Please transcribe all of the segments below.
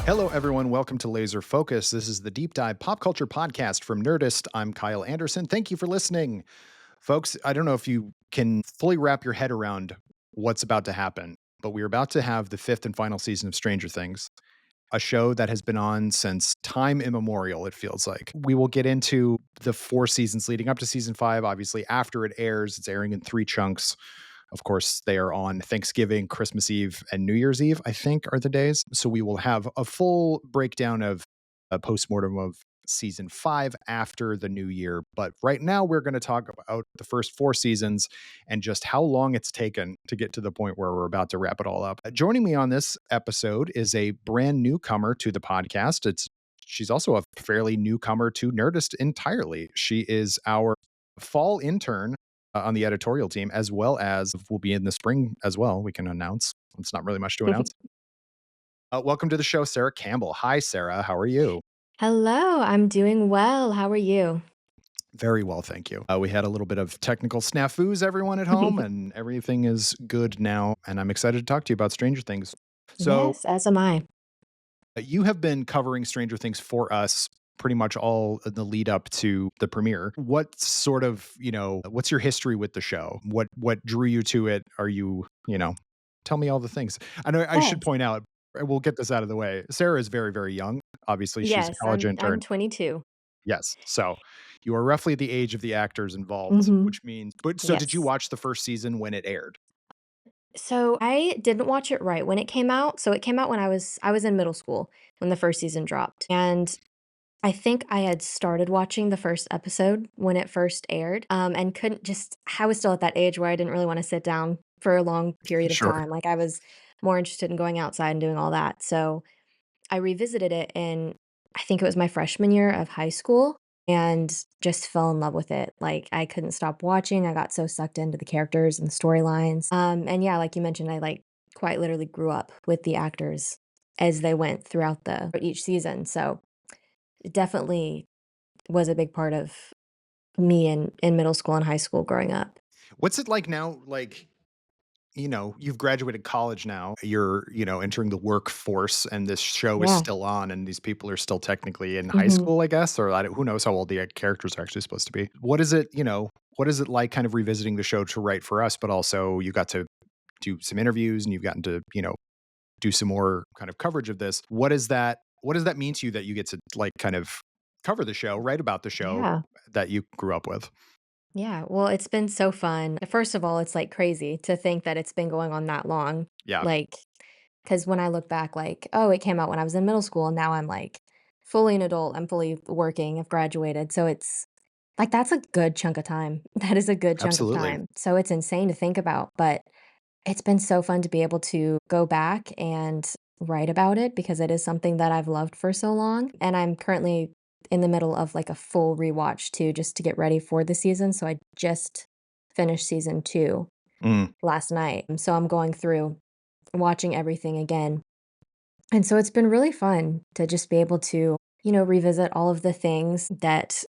Hello, everyone. Welcome to Laser Focus. This is the deep dive pop culture podcast from Nerdist. I'm Kyle Anderson. Thank you for listening. Folks, I don't know if you can fully wrap your head around what's about to happen, but we're about to have the fifth and final season of Stranger Things, a show that has been on since time immemorial, it feels like. We will get into the 4 seasons leading up to season 5. Obviously, after it airs, it's airing in 3 chunks. Of course, they are on Thanksgiving, Christmas Eve, and New Year's Eve, I think are the days. So we will have a full breakdown of a postmortem of season 5 after the new year. But right now, we're going to talk about the first 4 seasons and just how long it's taken to get to the point where we're about to wrap it all up. Joining me on this episode is a brand newcomer to the podcast. She's also a fairly newcomer to Nerdist entirely. She is our fall intern on the editorial team, as well as will be in the spring as well. We can announce. It's not really much to announce. Welcome to the show, Sarah Campbell. Hi, Sarah. How are you? Hello, I'm doing well. How are you? Very well, thank you. We had a little bit of technical snafus, everyone at home, and everything is good now. And I'm excited to talk to you about Stranger Things. So, Yes, as am I. you have been covering Stranger Things for us pretty much all the lead up to the premiere. What sort of, what's your history with the show? What drew you to it? Are you, tell me all the things. I know I should Yes. point out, we'll get this out of the way. Sarah is very, very young. Obviously, she's a Yes, college I'm intern. 22. Yes. So you are roughly the age of the actors involved, Mhm. which means, but so did you Yes. watch the first season when it aired? So, I didn't watch it right when it came out. So, it came out when I was in middle school when the first season dropped. And I think I had started watching the first episode when it first aired, and couldn't just I was still at that age where I didn't really wanna sit down for a long period of Sure. time. Like, I was more interested in going outside and doing all that. So I revisited it in I think it was my freshman year of high school and just fell in love with it. Like, I couldn't stop watching. I got so sucked into the characters and the storylines. And yeah, like you mentioned, I like quite literally grew up with the actors as they went throughout the each season. So it definitely was a big part of me in middle school and high school growing up. What's it like now? Like, you've graduated college now. You're, entering the workforce, and this show is Yeah. still on, and these people are still technically in high Mhm. school, I guess, or who knows how old the characters are actually supposed to be. What is it, what is it like kind of revisiting the show to write for us, but also you got to do some interviews and you've gotten to, do some more kind of coverage of this. What does that mean to you that you get to like kind of cover the show, write about the show Yeah. that you grew up with? Yeah, well, it's been so fun. First of all, it's, like, crazy to think that it's been going on that long, Yeah, like, because when I look back, like, "Oh, it came out when I was in middle school, and now I'm, like, fully an adult, I'm fully working, I've graduated," so it's like, that's a good chunk of time. That is a good chunk of absolutely. time, so it's insane to think about, but it's been so fun to be able to go back and write about it because it is something that I've loved for so long, and I'm currently in the middle of, like, a full rewatch too, just to get ready for the season, so I just finished season 2 Mm. last night, so I'm going through, watching everything again, and so it's been really fun to just be able to, revisit all of the things that,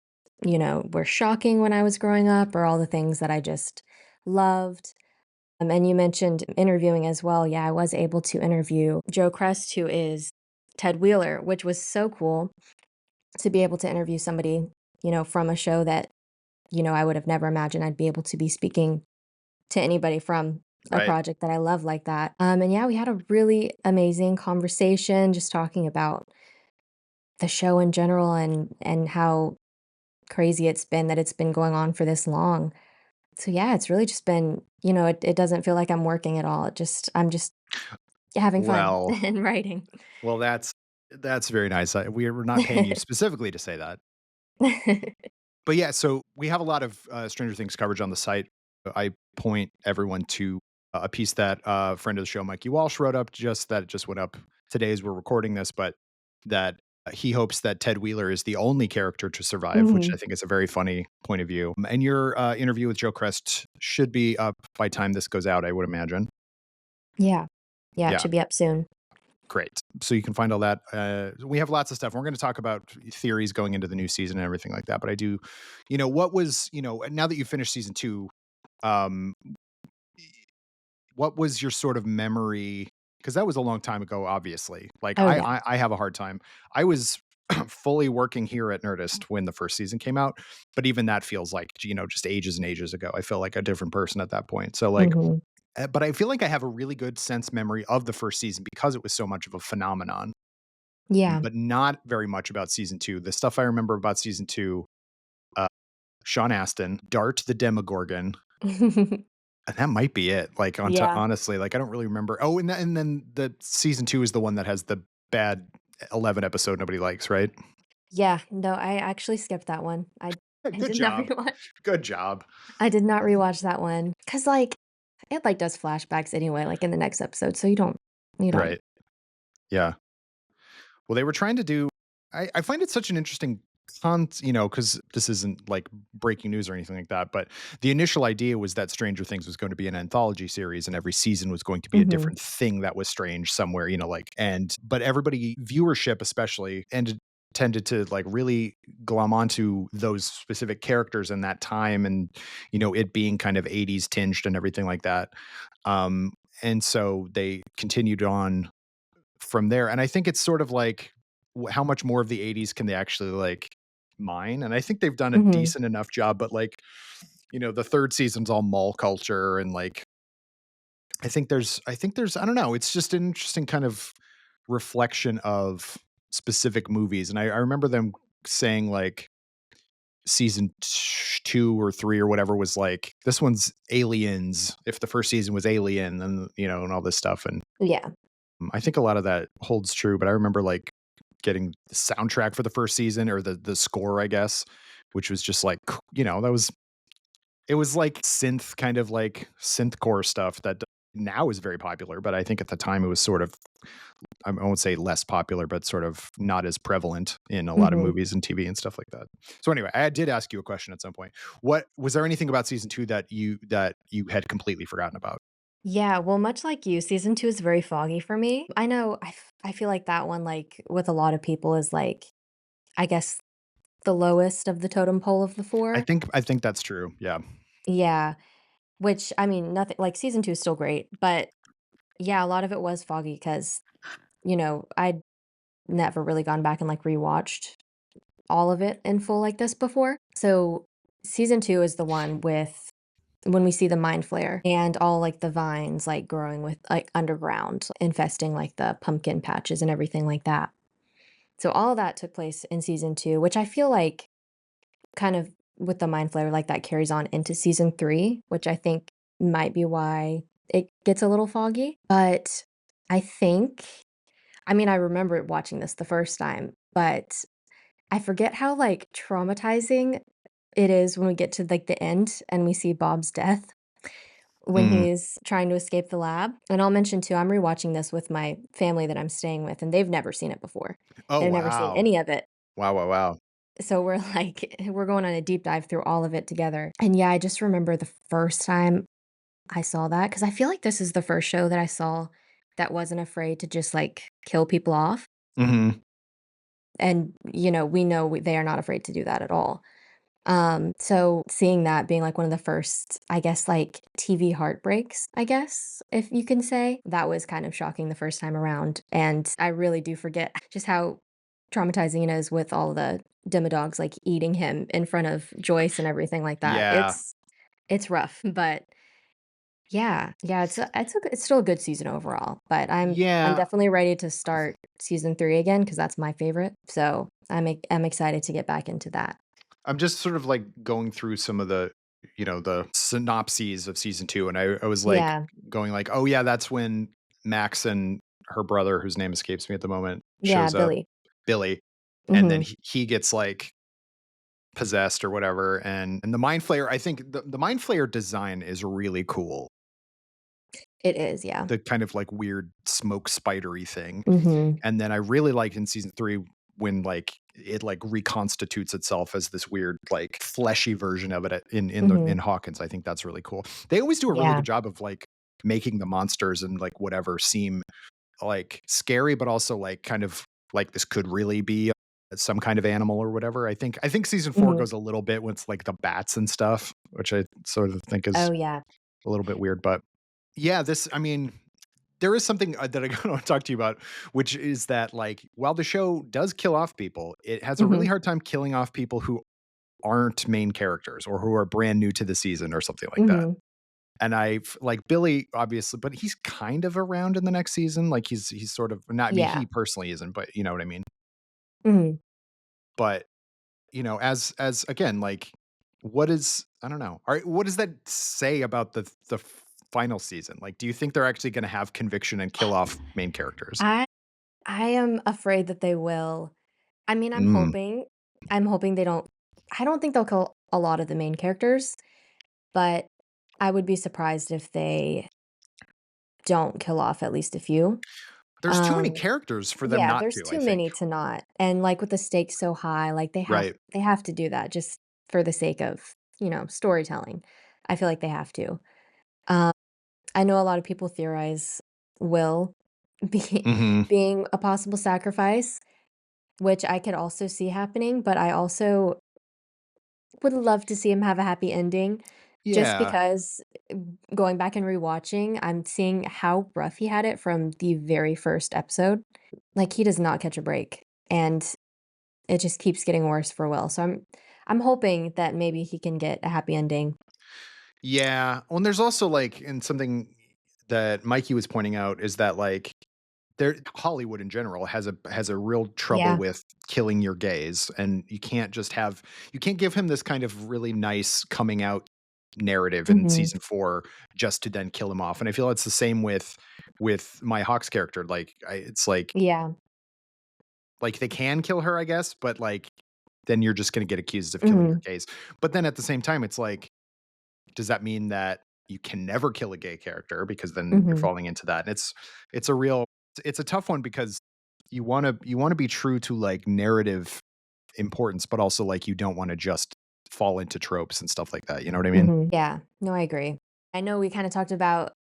were shocking when I was growing up or all the things that I just loved. And you mentioned interviewing as well. Yeah, I was able to interview Joe Crest, who is Ted Wheeler, which was so cool to be able to interview somebody, from a show that, I would have never imagined I'd be able to be speaking to anybody from a Right. project that I love like that. And yeah, we had a really amazing conversation just talking about the show in general and how crazy it's been that it's been going on for this long. So yeah, it's really just been, it doesn't feel like I'm working at all. I'm just having fun Well, and writing. well, that's very nice. We're not paying you specifically to say that, but yeah. So we have a lot of Stranger Things coverage on the site. I point everyone to a piece that a friend of the show, Mikey Walsh, wrote up. Just that it just went up today as we're recording this, but that he hopes that Ted Wheeler is the only character to survive, which I Mhm. think is a very funny point of view. And your interview with Joe Crest should be up by time this goes out, I would imagine. Yeah. Yeah, it Yeah, should be up soon. great. So you can find all that. We have lots of stuff. We're going to talk about theories going into the new season and everything like that. But I do, what was, now that you finished season 2, um, what was your sort of memory? because that was a long time ago, obviously. Like, Oh, yeah. I have a hard time. I was fully working here at Nerdist when the first season came out, but even that feels like, just ages and ages ago. I feel like a different person at that point. So, like, Mhm. but I feel like I have a really good sense memory of the first season because it was so much of a phenomenon, Yeah. but not very much about season 2. The stuff I remember about season 2, uh, Sean Astin, Dart the Demogorgon, and that might be it. Like, Yeah. honestly, like, I don't really remember. Oh, and then the season 2 is the one that has the bad 11 episode nobody likes, right? Yeah. No, I actually skipped that one. I Good did not job. rewatch Good job. I did not rewatch that one because like, it, like, does flashbacks anyway, like, in the next episode, so you don't. Right. Yeah. Well, they were trying to do I find it such an interesting because this isn't like breaking news or anything like that, but the initial idea was that Stranger Things was going to be an anthology series and every season was going to be a Mhm. different thing that was strange somewhere, like but everybody viewership especially tended to like really glom onto those specific characters in that time and it being kind of 80s tinged and everything like that. Um and so they continued on from there. And I think it's sort of like how much more of the 80s can they actually like mine? And I think they've done a Mhm. decent enough job, but like, the third season's all mall culture and like I think there's I don't know, it's just an interesting kind of reflection of specific movies. And I remember them saying like season 2 or 3 or whatever was like this one's aliens if the first season was alien and and all this stuff. And Yeah. I think a lot of that holds true, but I remember like getting the soundtrack for the first season or the score, I guess, which was just like, that was it was like synth kind of like synthcore stuff that now is very popular, but I think at the time it was sort of I won't say less popular, but sort of not as prevalent in a lot of Mhm. movies and TV and stuff like that. So anyway, I did ask you a question at some point. What was there anything about season 2 that you had completely forgotten about? Yeah, well, much like you, season 2 is very foggy for me. I know I feel like that one, like, with a lot of people is, like, I guess, the lowest of the totem pole of the I 4. think I think that's true. Yeah. Yeah, which, I mean, nothing like, season 2 is still great, but, yeah, a lot of it was foggy because I'd never really gone back and, like, rewatched all of it in full like this before. So, season 2 is the one with when we see the mind flare and all, like, the vines, like, growing with like, underground, infesting, like, the pumpkin patches and everything like that. So, all that took place in season 2, which I feel like kind of with the mind flare, like, that carries on into season 3, which I think might be why it gets a little foggy. But I think I mean, I remember watching this the first time, but I forget how, like, traumatizing it is when we get to, like, the end and we see Bob's death when Mm. he's trying to escape the lab. And I'll mention too, I'm rewatching this with my family that I'm staying with, and they've never seen it before. Oh, They've never seen wow. any of it. Wow, wow, wow. So we're like we're going on a deep dive through all of it together. And yeah, I just remember the first time I saw that because I feel like this is the first show that I saw that wasn't afraid to just, like, kill people off. Mhm. And, we know they are not afraid to do that at all. So seeing that being like one of the first, I guess, like TV heartbreaks, I guess, if you can say, that was kind of shocking the first time around. And I really do forget just how traumatizing it is with all the demodogs like eating him in front of Joyce and everything like that. Yeah. It's rough, but yeah, it's still a good season overall. But I'm Yeah. definitely ready to start season 3 again because that's my favorite. So I'm excited to get back into that. I'm just sort of like going through some of the synopses of season 2, and I was like Yeah. going like, "Oh yeah, that's when Max and her brother, whose name escapes me at the moment, Yeah, shows up, Billy. Billy, and then Mhm, he gets like possessed or whatever." And the mind flayer, I think the mind flayer design is really cool. it is, yeah. The kind of like weird smoke spidery thing. Mhm, And then I really liked in season 3 when, like, it, like, reconstitutes itself as this weird, like, fleshy version of it in mhm, Hawkins. I think that's really cool. They always do a really yeah, good job of, like, making the monsters and, like, whatever seem, like, scary, but also, like, kind of like this could really be some kind of animal or whatever. I think season 4 mhm. goes a little bit with, like, the bats and stuff, which I sort of think is Oh, yeah. a little bit weird, but yeah, this I mean there is something, that I wanna talk to you about, which is that, like, while the show does kill off people, it has a really Mhm. hard time killing off people who aren't main characters or who are brand new to the season or something like that. Mhm. And like Billy, obviously, but he's kind of around in the next season. Like he's sort of not. I mean, Yeah. he personally isn't, but you know what I mean. Mhm. But as again, like, what is I don't know. What does that say about the final season? Like, do you think they're actually going to have conviction and kill off main characters? I I am afraid that they will. I mean, Mm. I'm hoping they don't. I don't think they'll kill a lot of the main characters, but I would be surprised if they don't kill off at least a few. There's too many characters for them Yeah, not there's to. I too think. many to not, and, like, with the stakes so high, like, Right. they have to do that just for the sake of, storytelling. I feel like they have to. Um, I know a lot of people theorize Will be Hmm. being a possible sacrifice, which I could also see happening, but I also would love to see him have a happy ending just Yeah. because going back and rewatching, I'm seeing how rough he had it from the very first episode. Like, he does not catch a break, and it just keeps getting worse for Will, so I'm hoping that maybe he can get a happy ending. Yeah. Well, and there's also like, and something that Mikey was pointing out is that like there Hollywood in general has a real trouble Yeah. with killing your gays, and you can't give him this kind of really nice coming out narrative in Mhm. season 4 just to then kill him off. And I feel it's the same with my Hawks character. It's Yeah. like they can kill her, I guess, but like then you're just going to get accused of killing your Mhm. gays. But then at the same time, it's like, does that mean that you can never kill a gay character because then you're Mhm. falling into that? And it's a real it's a tough one because you want to be true to like narrative importance, but also like you don't want to just fall into tropes and stuff like that. You know what I mean? Mhm. Yeah. No, I agree. I know we kinda talked about,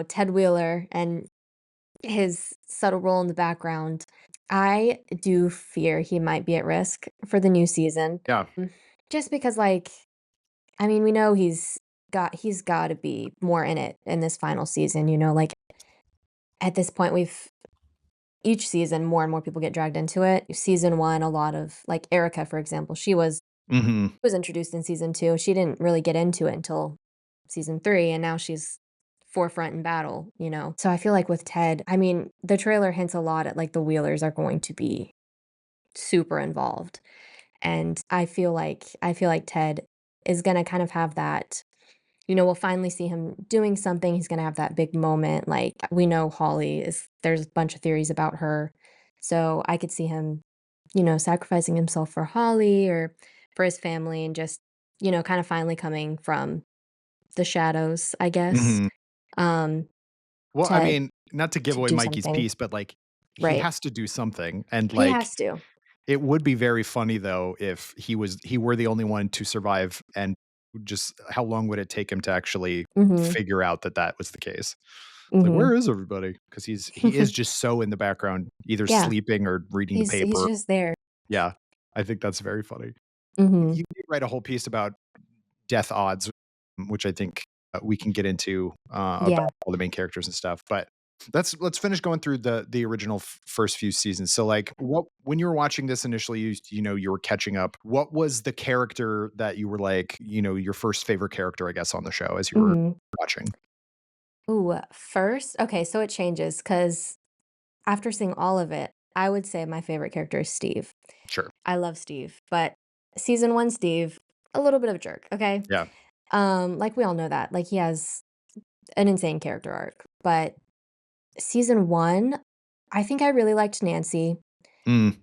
Ted Wheeler and his subtle role in the background. I do fear he might be at risk for the new season. Yeah. Mm, just because, like, I mean, we know he's gotta be more in it in this final season, like, at this point, we've each season, more and more people get dragged into it. Season 1, a lot of like, Erica, for example, she Hmm. was introduced in season 2. She didn't really get into it until season 3, and now she's forefront in battle. So I feel like with Ted, I mean, the trailer hints a lot at, like, the Wheelers are going to be super involved, and I feel like Ted is gonna kind of have that. We'll finally see him doing something. He's gonna have that big moment. Like, we know Holly is there's a bunch of theories about her. So I could see him, sacrificing himself for Holly or for his family and just, kind of finally coming from the shadows, I guess, Hmm. um, Well, I to mean, not to give to away do Mikey's something. piece, but like he Right. has to do something. And He like has to. it would be very funny though if he were the only one to survive, and just how long would it take him to actually Mhm. figure out that that was the case? It's like, Mhm. where is everybody? Because he is just so in the background, either Yeah. sleeping or reading the He's paper. just there. Yeah, I think that's very funny. Mhm. You did write a whole piece about death odds, which I think, we can get into, about Yeah. all the main characters and stuff, but let's finish going through the original first few seasons. So, like, what when you were watching this initially, you were catching up, what was the character that you were like, your first favorite character, I guess, on the show as you were Mhm. watching? Ooh, first? Okay, so it changes because after seeing all of it, I would say my favorite character is Steve. Sure. I love Steve, but season 1 Steve, a little bit of a jerk, okay? Yeah. Like, we all know that, like, he has an insane character arc, but season 1, I think I really liked Nancy, Mm.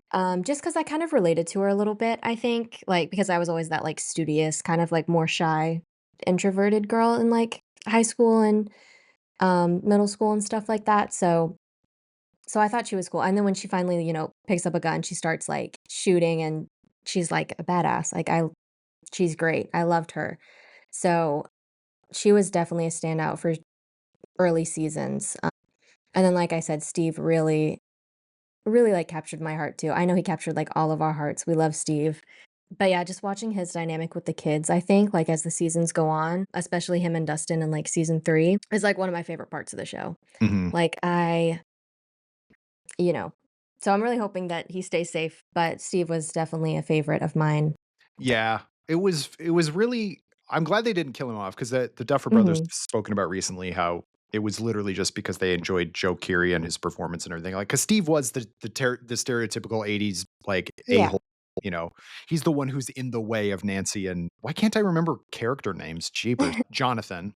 just because I kind of related to her a little bit, I think, like, because I was always that, like, studious, kind of, like, more shy, introverted girl in, like, high school and, middle school and stuff like that, so I thought she was cool, and then when she finally, picks up a gun, she starts, like, shooting, and she's, like, a badass, like, I she's great, I loved her. So, she was definitely a standout for early seasons, and then, like I said, Steve really, really, like, captured my heart too. I know he captured, like, all of our hearts, we love Steve. But yeah, just watching his dynamic with the kids, I think, like, as the seasons go on, especially him and Dustin in, like, season 3, is, like, one of my favorite parts of the show. Mhm. Like, you know so I'm really hoping that he stays safe, but Steve was definitely a favorite of mine. Yeah, it was really I'm glad they didn't kill him off because the Duffer Brothers Mhm. have spoken about recently how it was literally just because they enjoyed Joe Keery and his performance and everything. Like, because Steve was the stereotypical 80s, like, Yeah. a-hole, you know? He's the one who's in the way of Nancy and why can't I remember character names? Jeepers. Jonathan.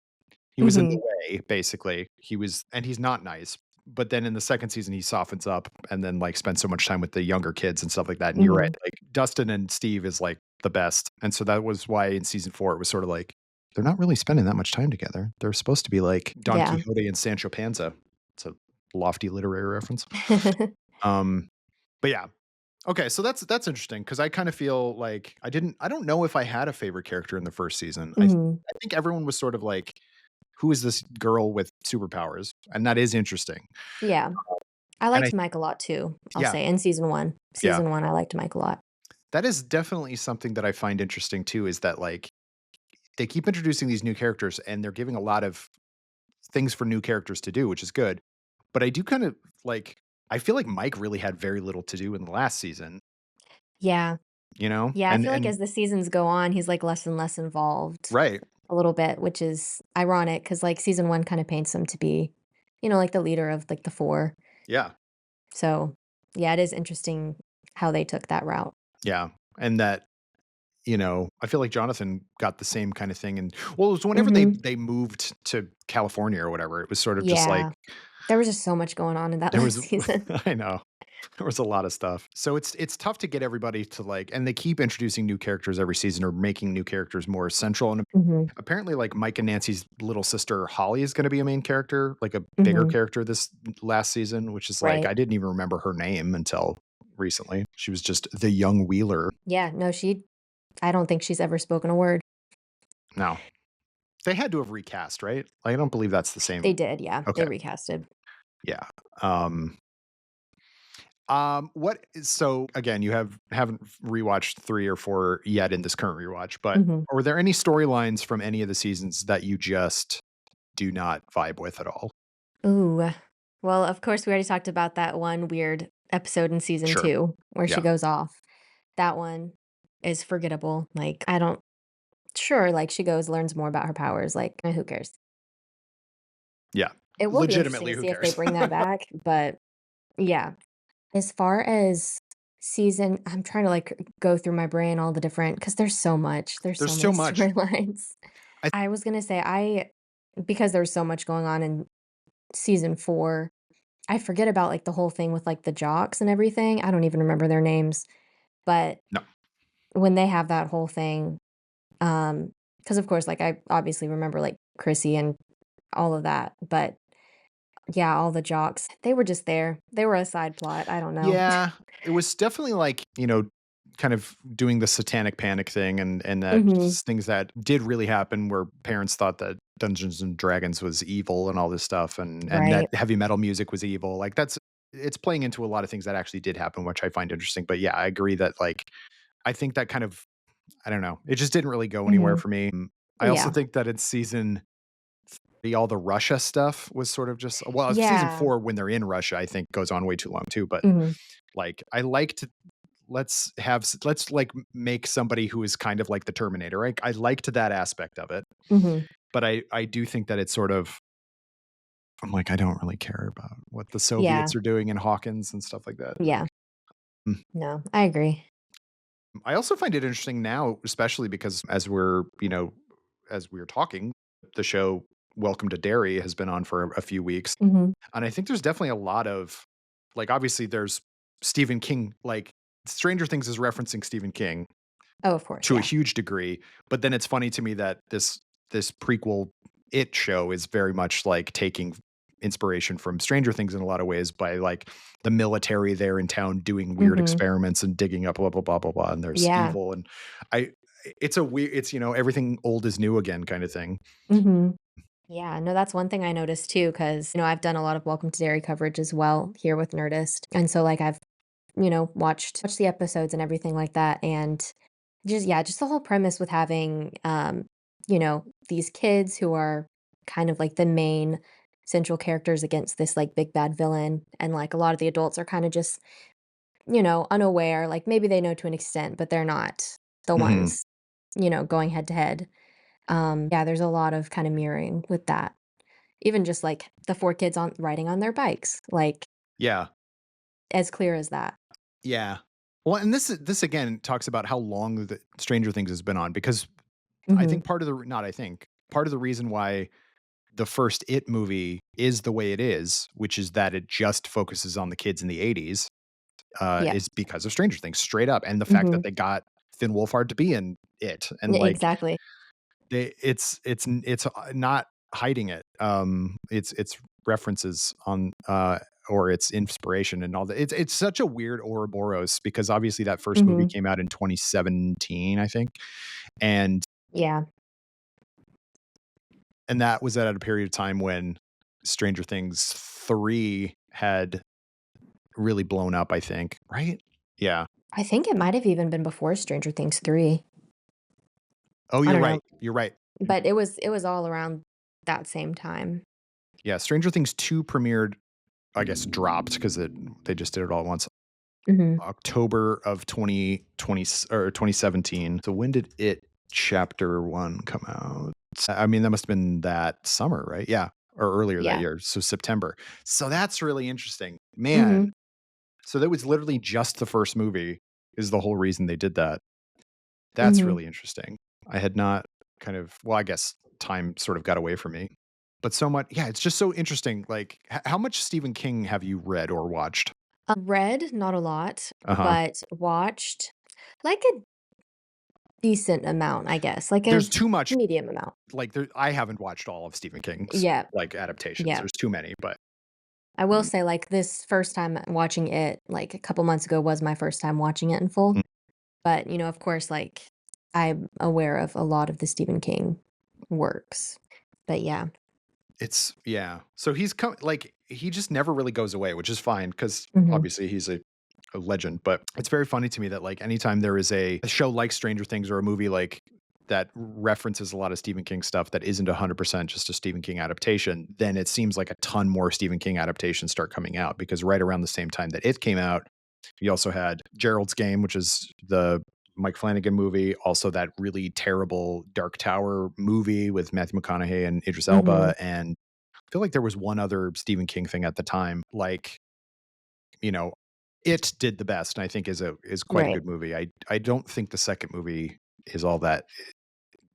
He was in the Mhm. way, basically. He was and he's not nice. But then in the 2nd season, he softens up and then, like, spends so much time with the younger kids and stuff like that, and you're right, Mhm. like, Dustin and Steve is, like, the best, and so that was why in season 4, it was sorta like, they're not really spending that much time together. They're supposed to be like Don Yeah. Quixote and Sancho Panza. It's a lofty literary reference. Um, but yeah. Okay, so that's interesting because I kinda feel like I don't know if I had a favorite character in the 1st season. Mhm. I think everyone was sort of like, "Who is this girl with superpowers?" And that is interesting. Yeah. I And I liked Mike a lot too, I'll Yeah, say, in season 1. yeah. Season 1, I liked Mike a lot. That is definitely something that I find interesting too, is that, like, they keep introducing these new characters, and they're giving a lot of things for new characters to do, which is good. But I do kind of like I feel like Mike really had very little to do in the last season, Yeah. you know? Yeah, I feel like And as the seasons go on, he's, like, less and less involved right. a little bit, which is ironic because like, season 1 kinda paints him to be, like, the leader of, like, the 4. Yeah. So, yeah, it is interesting how they took that route. Yeah. And that, I feel like Jonathan got the same kind of thing, and well, it was whenever they Mhm. they moved to California or whatever, it was sort of just like Yeah. There was just so much going on in that there last was season. I know. There was a lot of stuff. So it's tough to get everybody to like and they keep introducing new characters every season or making new characters more central, and Mhm. apparently, like, Mike and Nancy's little sister, Holly, is gonna be a main character, like a bigger Mhm. character this last season, which is like, Right. I didn't even remember her name until recently. She was just the young Wheeler. Yeah, no, I don't think she's ever spoken a word. No. They had to have recast, right? I don't believe that's the They same. did, yeah, Okay. they recasted. Yeah. Um, what is so again, you haven't rewatched 3 or 4 yet in this current rewatch, but Mhm. were there any storylines from any of the seasons that you just do not vibe with at all? Ooh. Well, of course, we already talked about that one weird episode in season Sure. 2 where she Yeah. goes off. That one is forgettable, like, I don't sure, like, she goes, learns more about her powers, like, who cares? Yeah. It will be interesting Legitimately, to who see if they cares? bring that back, but yeah. As far as season I'm trying to, like, go through my brain all the different because there's There's so many so much. storylines. I I was gonna say because there's so much going on in season 4, I forget about, like, the whole thing with, like, the jocks and everything, I don't even remember their names, but no. when they have that whole thing, because of course, like, I obviously remember, like, Chrissy and all of that, but yeah, all the jocks, they were just there. They were a side plot, I don't know. Yeah, it was definitely like, kind of doing the satanic panic thing and that Mhm. things that did really happen where parents thought that Dungeons and Dragons was evil and all this stuff and that Right. heavy metal music was evil. Like it's playing into a lot of things that actually did happen, which I find interesting. But yeah, I agree that like I think that kind of I don't know, it just didn't really go anywhere Mhm. for me. I also Yeah. think that in season all the Russia stuff was sort of just well, season Yeah. 4 when they're in Russia, I think goes on way too long too, but, Mhm. like, I like to let's, like, make somebody who is kind of like the Terminator, I liked that aspect of it, Mhm. but I do think that it's sort of I'm like, I don't really care about what the Yeah. Soviets are doing in Hawkins and stuff like that. Yeah. Mm. No, I agree. I also find it interesting now, especially because as we're talking, the show Welcome to Derry has been on for a few weeks. Mhm. And I think there's definitely a lot of like, obviously, there's Stephen King, like, Stranger Things is referencing Stephen King Oh, of course, to a yeah. huge degree, but then it's funny to me that this prequel It show is very much, like, taking inspiration from Stranger Things in a lot of ways by, like, the military there in town doing weird Mhm. experiments and digging up blah, blah, blah, blah, blah, and there's Yeah. evil, and I it's a weird it's, everything old is new again kinda thing. Mhm. Yeah, no, that's one thing I noticed too, because I've done a lot of Welcome to Dairy coverage as well here with Nerdist, and so, like, I've, watched the episodes and everything like that, and Just yeah, just the whole premise with having, these kids who are kind of like the main central characters against this, like, big bad villain, and, like, a lot of the adults are kinda just, unaware, like, maybe they know to an extent, but they're not the Mhm. ones, going head to head. Yeah, there's a lot of kinda mirroring with that. Even just, like, the 4 kids on riding on their bikes, like, Yeah. as clear as that. Yeah. Well, and this again talks about how long the Stranger Things has been on because I Mhm. think part of the not I think, part of the reason why the first It movie is the way it is, which is that it just focuses on the kids in the '80s, Yeah. is because of Stranger Things, straight up, and the fact that Mhm. they got Finn Wolfhard to be in it, and, Yeah, like, exactly. it's not hiding it. It's references on, or it's inspiration and all that. It's such a weird Ouroboros because obviously that first movie Mhm. came out in 2017, I think, and Yeah. that was at a period of time when Stranger Things 3 had really blown up, I think, right? Yeah. I think it might have even been before Stranger Things 3. Oh, I you're don't right, know, you're right. but it was all around that same time. Yeah, Stranger Things 2 premiered, I guess, dropped because they just did it all at once, Mhm. October of 2020 or 2017. So when did It Chapter 1 come out? I mean, that must have been that summer, right? Yeah, or earlier that Yeah. year, so September. So that's really interesting. Man, Mhm. so that was literally just the first movie is the whole reason they did that. That's Mhm. really interesting. I had not kind of well, I guess time sort of got away from me. But so much yeah, it's just so interesting, like, how much Stephen King have you read or watched? Read, not a lot, Uh-huh. but watched, like, a decent amount, I guess, like a There's too much medium amount. like, there I haven't watched all of Stephen King's, Yeah, like, adaptations. yeah. There's too many, but, I will um, say, like, this first time watching it, like, a couple months ago was my first time watching it in full, mm, but, of course, like, I'm aware of a lot of the Stephen King works. But yeah. it's yeah. So he's come like, he just never really goes away, which is fine because Mhm. obviously he's a legend, but it's very funny to me that, like, anytime there is a show like Stranger Things or a movie like that references a lot of Stephen King stuff that isn't 100% just a Stephen King adaptation, then it seems like a ton more Stephen King adaptations start coming out because right around the same time that it came out, you also had Gerald's Game, which is the Mike Flanagan movie, also that really terrible Dark Tower movie with Matthew McConaughey and Idris Mhm. Elba, and I feel like there was one other Stephen King thing at the time, like, you know, It did the best, and I think is quite a Right. good movie. I don't think the second movie is all that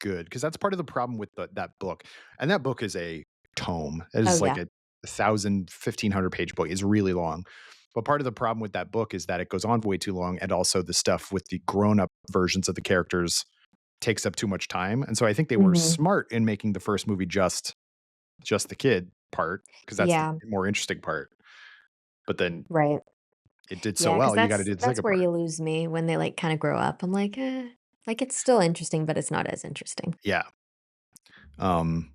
good because that's part of the problem with that book, and that book is a tome. It Oh, is like yeah. a 1,500 page book. It's really long. But part of the problem with that book is that it goes on way too long, and also the stuff with the grown-up versions of the characters takes up too much time, and so I think they were Mhm. smart in making the first movie just the kid part, because that's the Yeah, more interesting part, but then right. it did so Yeah, because well, you gotta that's do the that's second where part. you lose me when they, like, kinda grow up. I'm like, like, it's still interesting, but it's not as interesting. Yeah. Um,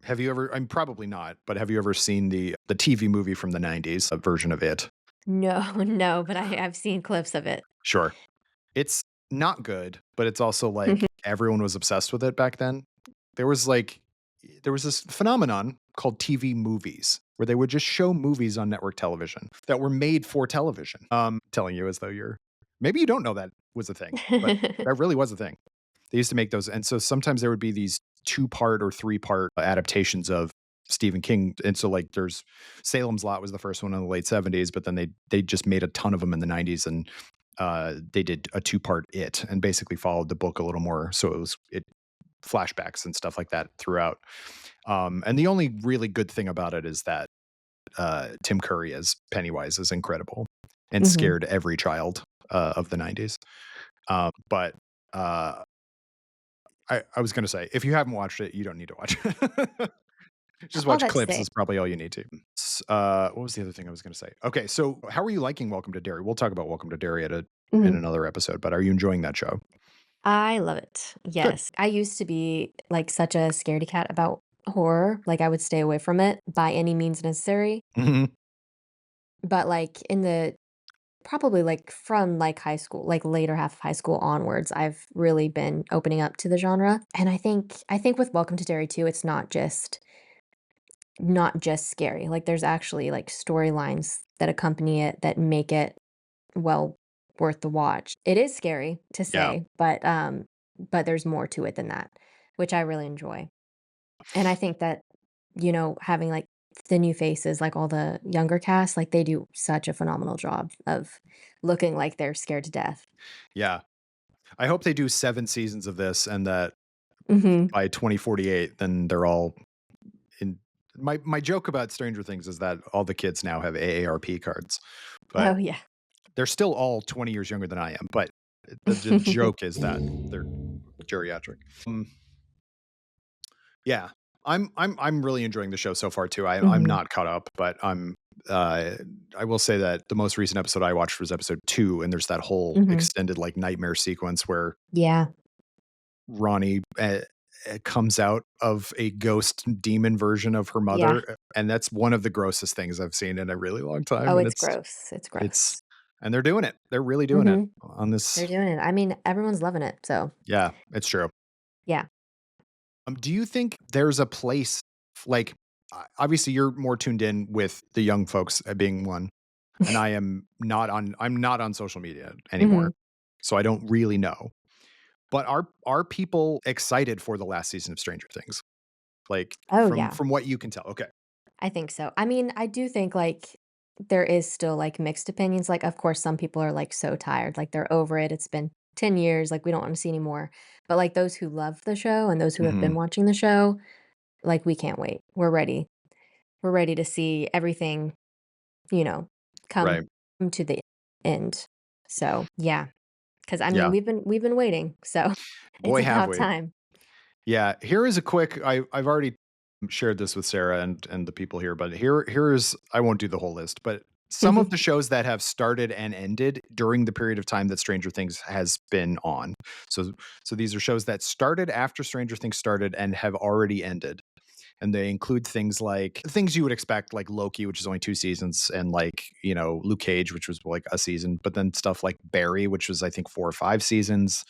have you ever I'm probably not, but have you ever seen the TV movie from the '90s, a version of it? No, no, but I've seen clips of it. Sure. It's not good, but it's also like everyone was obsessed with it back then. There was like there was this phenomenon called TV movies where they would just show movies on network television that were made for television. Telling you as though you're maybe you don't know that was a thing, but that really was a thing. They used to make those, and so sometimes there would be these two-part or three-part adaptations of Stephen King, and so, like, there's Salem's Lot was the first one in the late '70s, but then they just made a ton of them in the '90s, and, they did a two-part It, and basically followed the book a little more, so it flashbacks and stuff like that throughout. And the only really good thing about it is that, Tim Curry as Pennywise is incredible and Mhm. scared every child, of the '90s. But, uh I was gonna say, if you haven't watched it, you don't need to watch it. Just All watch that to clips say, is probably all you need to. What was the other thing I was gonna say? Okay, so how are you liking Welcome to Derry? We'll talk about Welcome to Derry in mhm, another episode, but are you enjoying that show? I love it. Good. Yes. I used to be, like, such a scaredy cat about horror, like, I would stay away from it by any means necessary, Mhm. but, like, in the probably, like, from, like, high school, like, later half of high school onwards, I've really been opening up to the genre, and I think with Welcome to Derry too, it's not just scary, like, there's actually, like, storylines that accompany it that make it, well, worth the watch. It is scary to Yeah. say, but there's more to it than that, which I really enjoy, and I think that, having, like, the new faces, like, all the younger cast, like, they do such a phenomenal job of looking like they're scared to death. Yeah. I hope they do 7 seasons of this and that Mhm. by 2048, then they're all in my joke about Stranger Things is that all the kids now have AARP cards, but Oh, yeah. they're still all 20 years younger than I am, but the joke is that they're geriatric. Yeah. I'm really enjoying the show so far too. I'm Mhm. not caught up, but uh I will say that the most recent episode I watched was episode 2, and there's that whole Mhm. extended like nightmare sequence where Yeah. Ronnie comes out of a ghost demon version of her Yeah. mother, and that's one of the grossest things I've seen in a really long time, Oh, and it's gross, it's it's gross. and they're doing it. They're really doing it Mhm. on They're this. doing it. I mean, everyone's loving it, so, Yeah, it's true. yeah. Do you think there's a place like obviously you're more tuned in with the young folks being one, and I'm not on social media anymore. Mhm. So I don't really know. But are people excited for the last season of Stranger Things? Like Oh, yeah. from what you can tell. Okay. I think so. I mean, I do think, like, there is still, like, mixed opinions, like, of course, some people are, like, so tired, like, they're over it, it's been 10 years, like, we don't wanna see anymore, but, like, those who love the show and those who have been Mhm. watching the show, like, we can't wait. We're ready. We're ready to see everything, you know, come Right. to the end. So, yeah, because I mean, Yeah. we've been waiting, so it's Boy, have about we. time. Yeah, here is a quick I've already shared this with Sarah and the people here, but here is I won't do the whole list, but some of the shows that have started and ended during the period of time that Stranger Things has been on. So so these are shows that started after Stranger Things started and have already ended. And they include things like things you would expect, like Loki, which is only 2 seasons, and like, Luke Cage, which was like a season, but then stuff like Barry, which was I think 4 or 5 seasons,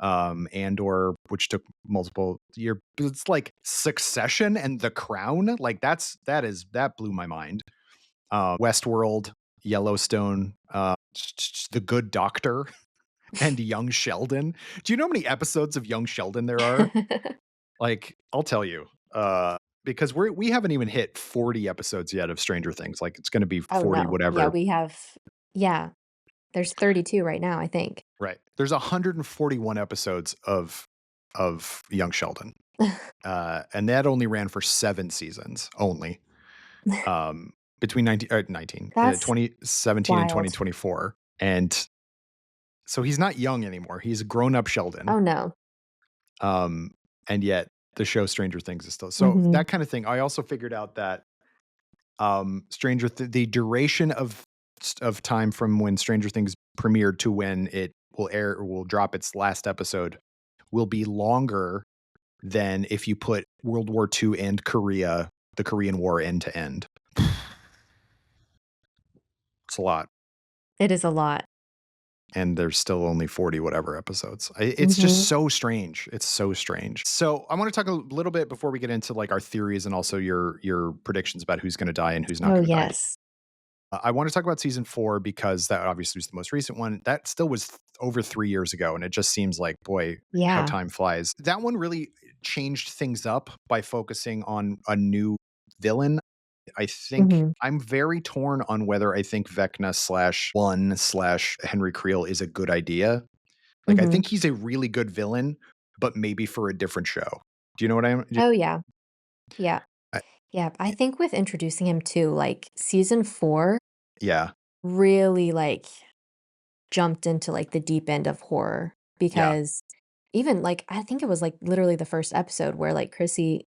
Andor, which took multiple year but it's like Succession and The Crown, like that blew my mind. Westworld, Yellowstone, The Good Doctor, and Young Sheldon. Do you know how many episodes of Young Sheldon there are? Like, I'll tell you, because we haven't even hit 40 episodes yet of Stranger Things, like, it's gonna be Oh, 40 no. Yeah, whatever. we have yeah, there's 32 right now, I think. Right. There's 141 episodes of Young Sheldon, and that only ran for 7 seasons only, between That's 2017 and wild. 2024, and so he's not young anymore, he's a grown-up Sheldon, Oh, no. um, and yet the show Stranger Things is still so Mhm. that kinda thing. I also figured out that the duration of time from when Stranger Things premiered to when it will air or will drop its last episode will be longer than if you put World War II and the Korean War end to end. It's a lot, It is a lot. and there's still only 40 whatever episodes. It's just Mhm. so strange. It's so strange. So I want to talk a little bit before we get into like our theories and also your predictions about who's going to die and who's not Oh, going to die. yes. I want to talk about season 4 because that obviously was the most recent one. That still was over 3 years ago, and it just seems like, boy, how Yeah. time flies. That one really changed things up by focusing on a new villain. I think Mhm. I'm very torn on whether I think Vecna/1/Henry Creel is a good idea. Like, I Mhm. think he's a really good villain, but maybe for a different show. Do you know what I'm Oh, yeah. Yeah. I Yeah, I think with introducing him to, like, season 4 yeah. really, like, jumped into, like, the deep end of horror Yeah. because even, like, I think it was, like, literally the first episode where, like, Chrissy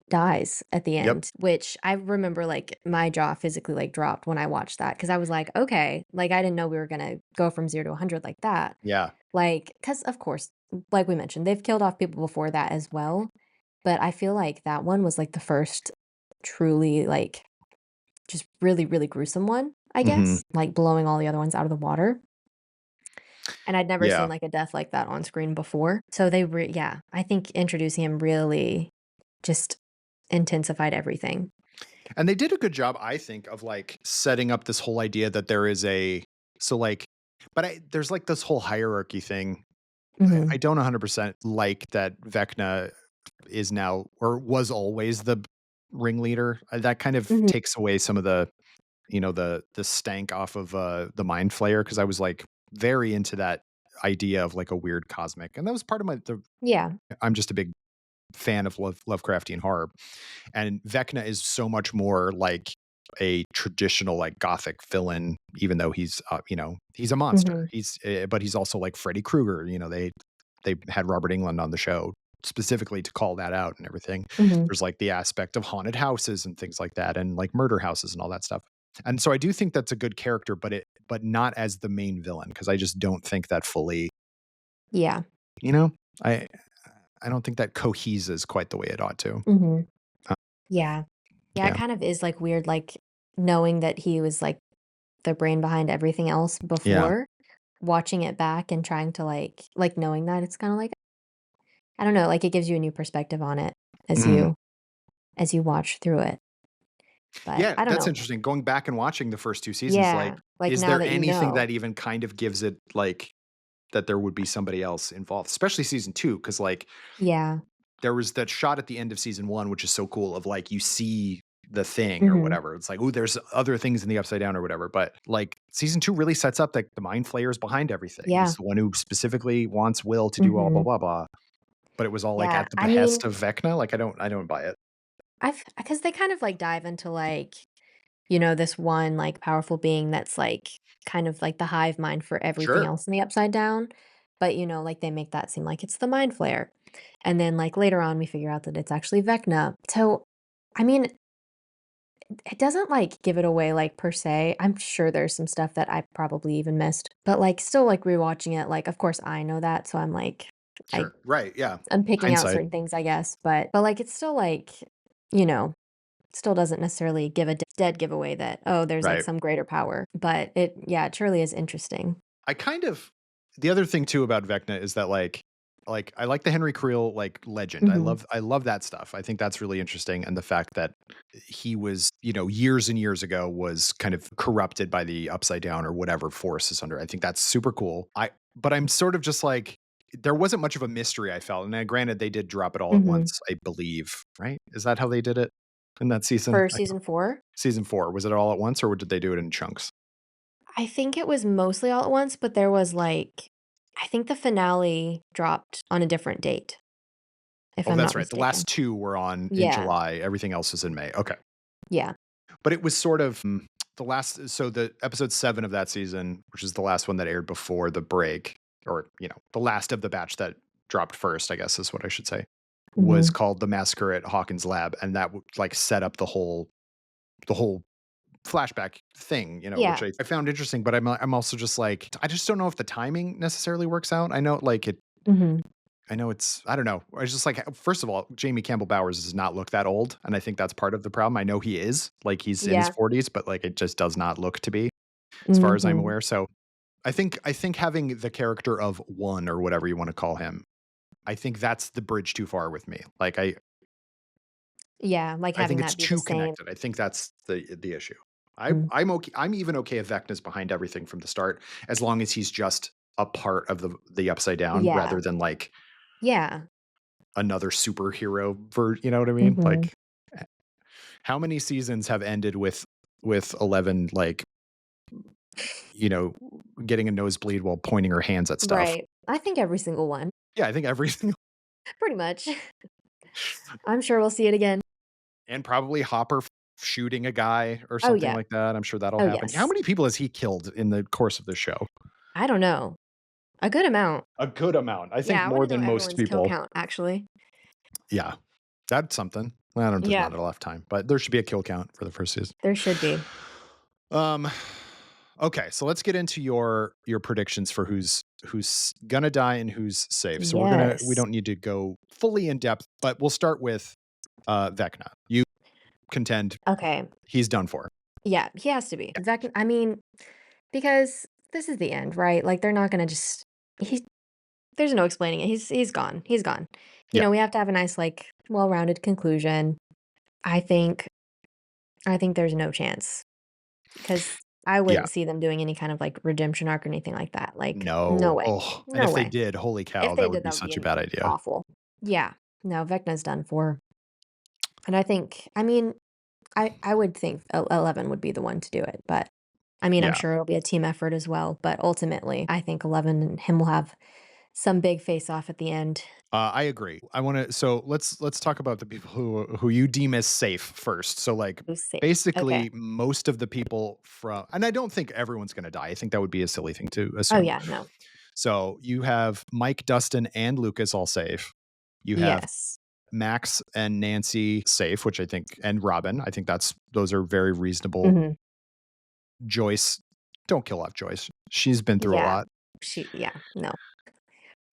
dies at the Yep. end, which I remember, like, my jaw physically, like, dropped when I watched that because I was like, "Okay." Like, I didn't know we were gonna go from 0 to 100 like that. Yeah. Like, because of course, like we mentioned, they've killed off people before that as well, but I feel like that one was, like, the first truly, like, just really, really gruesome one. I Mhm. guess, like blowing all the other ones out of the water. And I'd never seen Yeah. like a death like that on screen before. So yeah, I think introducing him really just intensified everything. And they did a good job, I think, of, like, setting up this whole idea that there is a so, like but there's, like, this whole hierarchy thing. I Mhm. don't 100% like that Vecna is now or was always the ringleader. That kind of Mhm. takes away some of the, the stank off of, the Mind Flayer because I was, like, very into that idea of, like, a weird cosmic and that was part of Yeah. I'm just a big fan of Lovecraftian horror. And Vecna is so much more like a traditional like gothic villain, even though he's he's a monster. Mhm. But he's also like Freddy Krueger. They had Robert Englund on the show specifically to call that out and everything. Mhm. There's like the aspect of haunted houses and things like that, and like murder houses and all that stuff. And so I do think that's a good character, but not as the main villain because I just don't think that fully. Yeah. You know, I I don't think that coheses quite the way it ought to. Mhm. Uh, Yeah. Yeah, it yeah, kind of is like weird like knowing that he was like the brain behind everything else yeah. before, watching it back and trying to like knowing that it's kind of like I don't know, like it gives you a new perspective on it as Mhm. you watch through it. But Yeah, I don't that's know. interesting. Going back and watching the first 2 seasons, like, Yeah, like is now there that you anything know. that even kind of gives it, like, that there would be somebody else involved? Especially season 2, because like, Yeah. there was that shot at the end of season 1, which is so cool of, like, you see the thing or Mhm. whatever. It's like, "Ooh, there's other things in the Upside Down," or whatever, but, like, season 2 really sets up that the Mind Flayer is behind everything. He's Yeah. the one who specifically wants Will to do all blah, Mhm. blah, blah, but it was all, like, Yeah, at the I behest mean, of Vecna? Like, I don't buy it. I've because they kind of like dive into like, this one like powerful being that's like kind of like the hive mind for everything Sure. else in the upside down. But like they make that seem like it's the mind flayer. And then like later on we figure out that it's actually Vecna. So I mean, it doesn't like give it away like per se. I'm sure there's some stuff that I probably even missed. But like still like rewatching it, like of course I know that. So I'm like I Sure. Right, yeah. I'm picking out Hindsight. certain things, I guess, but like it's still like, you know, still doesn't necessarily give a dead giveaway that, oh, there's, like, Right. some greater power, but it truly is interesting. I kind of the other thing too about Vecna is that I like the Henry Creel like legend. Mhm, I love that stuff. I think that's really interesting and the fact that he was, years and years ago was kind of corrupted by the upside down or whatever force is under. I think that's super cool. But I'm sort of just like there wasn't much of a mystery I felt. And granted they did drop it all at mhm. once, I believe, right? Is that how they did it in that season? For season 4, Season 4, was it all at once or did they do it in chunks? I think it was mostly all at once, but there was, like I think the finale dropped on a different date, if Oh, I'm that's not right. The mistaken. last 2 were on in Yeah, July, everything else is in May. Okay. yeah. But it was sort of, the last so the episode 7 of that season, which is the last one that aired before the break, or, the last of the batch that dropped first, I guess is what I should say, was Mhm. called The Massacre at Hawkins Lab, and that like, set up the whole flashback thing, which Yeah. I found interesting, but I'm also just like, I just don't know if the timing necessarily works out. Mhm. I know it's I don't know. I was just like, first of all, Jamie Campbell Bowers does not look that old, and I think that's part of the problem. I know he is, like, he's in his Yeah. 40s, but, like, it just does not look to be, as far as I'm Mhm. aware, so I think having the character of One or whatever you wanna call him, I think that's the bridge too far with me. Like, Yeah, like, I think having it's that be the too same. connected. I think that's the issue. Mm. I'm even okay if Vecna's behind everything from the start, as long as he's just a part of the Upside Down Yeah. rather than, like, Yeah. another superhero you know what I mean? Mhm. Like, how many seasons have ended with 11, like, you know, getting a nosebleed while pointing her hands at stuff? Right. I think every single one, Yeah, I think every single pretty much. I'm sure we'll see it again. and probably Hopper shooting a guy or Oh, something yeah. like that. I'm sure that'll Oh, happen. How yes. many people has he killed in the course of the show? I don't know. A good amount. A good amount. I think Yeah, I more wanna know than most everyone's kill people. count, actually. Yeah, that's something. Well, I don't there's Yeah, not enough time, but there should be a kill count for the first season. there should be. Um, okay, so let's get into your predictions for who's gonna die and who's safe. So we Yes. don't need to go fully in depth, but we'll start with Vecna. You contend Okay. he's done for. Yeah, he has to be. I mean, because this is the end, right? Like, they're not gonna just he's there's no explaining it. He's gone. He's gone. Yeah, We have to have a nice, like, well-rounded conclusion. I think I think there's no chance because I yeah. wouldn't see them doing any kind of, like, redemption arc or anything like that. Like, no No. way. Oh, and No if they way. did, holy If cow, they that would did, be that would such be a an bad idea. awful. Yeah. No, Vecna's done for. And I mean, I would think 11 would be the one to do it, but, I mean, I'm Yeah. sure it'll be a team effort as well, but ultimately, I think 11 and him will have some big face-off at the end. I agree. I want to. So let's talk about the people who you deem as safe first. So like Who's safe. Okay. basically most of the people from, and I don't think everyone's going to die. I think that would be a silly thing to Oh, assume. yeah, no. So you have Mike, Dustin, and Lucas all safe. You have Yes. Max and Nancy safe, which I think, and Robin. I think those are very reasonable. Mhm. Joyce, don't kill off Joyce. She's been through a Yeah. lot. Yeah, no.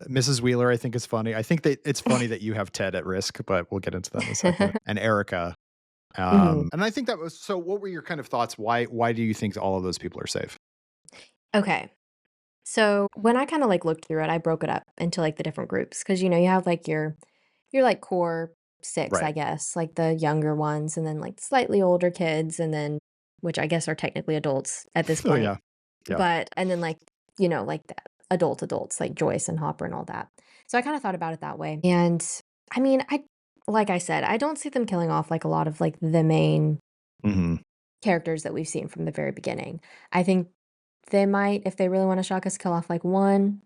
Mrs. Wheeler, I think is funny. I think that it's funny that you have Ted at risk, but we'll get into that in a second. And Erica. Mhm. And I think that was so what were your kind of thoughts? Why do you think all of those people are safe? Okay. So, when I kinda, like, looked through it, I broke it up into, like, the different groups because you have, like, your, like, core 6, I Right. guess, like, the younger ones, and then, like, slightly older kids, and then which I guess are technically adults at this Oh point. yeah. Yeah. But and then, like, like, the adults, like Joyce and Hopper and all that. So I kinda thought about it that way, and, I mean, like I said, I don't see them killing off, like, a lot of, like, the main Mhm. characters that we've seen from the very beginning. I think they might, if they really wanna shock us, kill off, like, 1,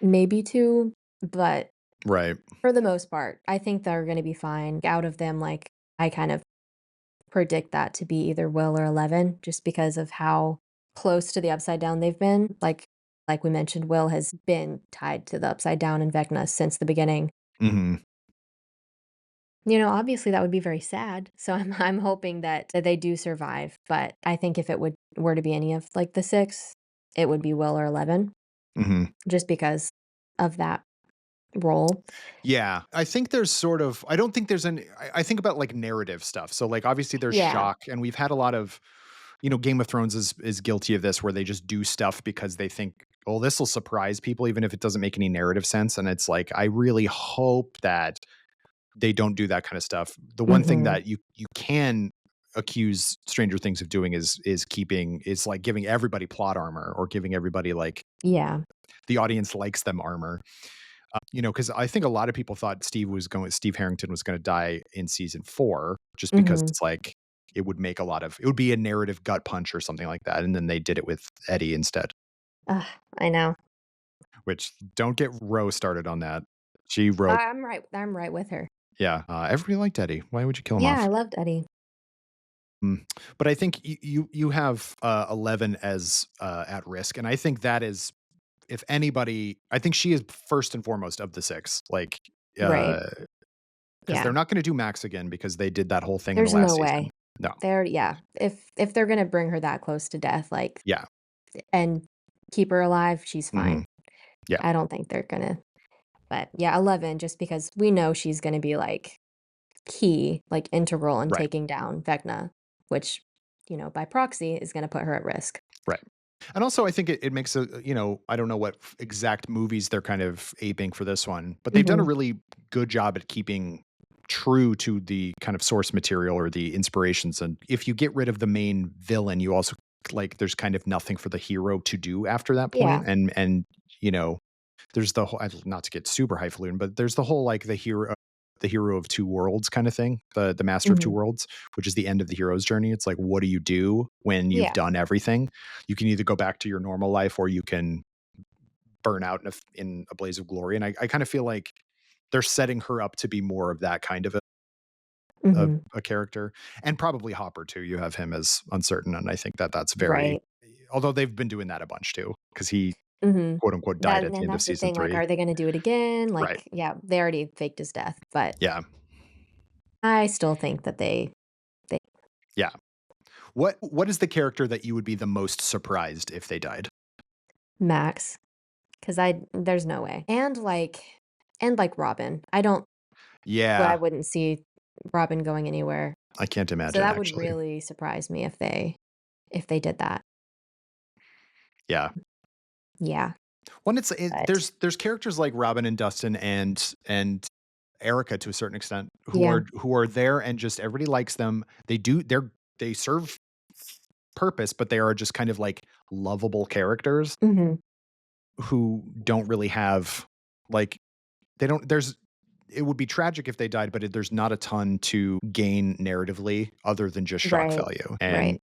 maybe 2, but Right. for the most part, I think they're gonna be fine. Out of them, like, I kind of predict that to be either Will or 11 just because of how close to the Upside Down they've been. Like we mentioned, Will has been tied to the Upside Down and Vecna since the beginning. Mhm. Obviously, that would be very sad, so I'm hoping that they do survive, but I think if it were to be any of, like, the 6, it would be Will or 11 Mhm. just because of that role. Yeah, I think there's sort of I don't think there's any I think about, like, narrative stuff. So, like, obviously, there's Yeah. shock, and we've had a lot of Game of Thrones is guilty of this where they just do stuff because they think, "Oh, this'll surprise people even if it doesn't make any narrative sense," and it's like, I really hope that they don't do that kinda stuff. The one thing Mhm. that you can accuse Stranger Things of doing is, like, giving everybody plot armor or giving everybody, like Yeah. the audience likes them armor. Because I think a lot of people thought Steve Harrington was gonna die in season 4 just because Mhm. it's like it would be a narrative gut punch or something like that, and then they did it with Eddie instead, Ugh, I know. which don't get Rose started on that. She wrote I'm right with her. yeah, everybody liked Eddie. Why would you kill him Yeah, I off? loved Eddie. But I think you have, 11 as, at risk, and I think that is if anybody I think she is first and foremost of the 6, like, Right. uh 'cause they're Yeah. not gonna do Max again because they did that whole thing in the There's last no season. way. No. Yeah. If they're gonna bring her that close to death, like, Yeah. and keep her alive, she's Mhm. fine. Yeah. I don't think they're gonna, but yeah, 11, just because we know she's gonna be, like, key, like, integral in Right. taking down Vecna, which, by proxy is gonna put her at risk. Right. And also, I think it makes I don't know what exact movies they're kind of aping for this one, but they've done a Mhm. really good job at keeping true to the kind of source material or the inspirations. And if you get rid of the main villain, you also like there's kind of nothing for the hero to do after that Yeah. point. And you know, there's the whole not to get super highfalutin, but there's the whole like the hero of two worlds kind of thing, the master of two Mhm. worlds, which is the end of the hero's journey. It's like, what do you do when you've Yeah. done everything? You can either go back to your normal life or you can burn out in a blaze of glory. And I kind of feel like they're setting her up to be more of that kind of Mhm. a character, and probably Hopper too. You have him as uncertain, and I think that that's very. Right. Although they've been doing that a bunch too, because he Mhm. quote unquote died That at the and end of that's the season thing, like, three. are they gonna do it again? Right. Like, yeah, they already faked his death, but Yeah. I still think that they Yeah. What is the character that you would be the most surprised if they died? Max, 'cause there's no way. And, like, Robin. I Yeah. wouldn't see Robin going anywhere. I can't So imagine that would actually. really surprise me if they did that. Yeah. Yeah, When but there's characters like Robin and Dustin and Erica to a certain extent yeah. who are there and just everybody likes them. They serve purpose, but they are just kind of like lovable characters Mhm. who don't really have like they don't there's it would be tragic if they died, but there's not a ton to gain narratively other than just shock Right. value. Right.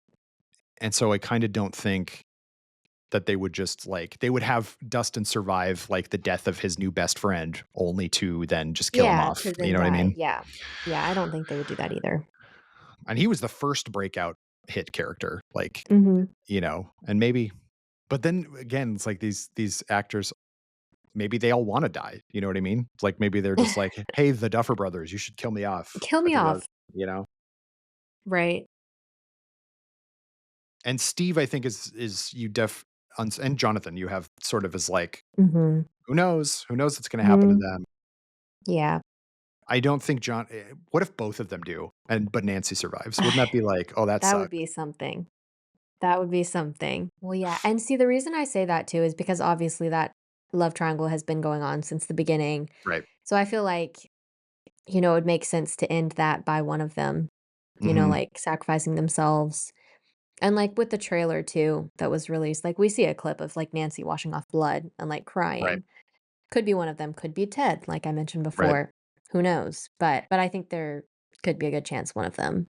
And so I kind of don't think that they would just they would have Dustin survive like the death of his new best friend only to then just kill him Yeah, off. to You then know what I die. mean? Yeah. Yeah, I don't think they would do that either. And he was the first breakout hit character, Mhm. and maybe but then again, it's like these actors, maybe they all want to die. You know what I mean? It's like maybe they're just like, hey, the Duffer brothers, you should kill me off. Kill I me think that, off. you know. Right. And Steve, I think is you and Jonathan, you have sort of as like, Mhm. who knows? Who knows what's gonna happen to Mhm. them? Yeah. I don't think what if both of them do but Nancy survives? Wouldn't that be like, "Oh, that That would sucks." be something. That would be something. Well, yeah, and see, the reason I say that too is because obviously that love triangle has been going on since the beginning. Right. So I feel like, it would make sense to end that by one of them, Mhm. like sacrificing themselves. And like with the trailer too that was released, like we see a clip of like Nancy washing off blood and like Right. crying. Could be one of them, could be Ted, like I mentioned Right. before. Who knows? But I think there could be a good chance one of them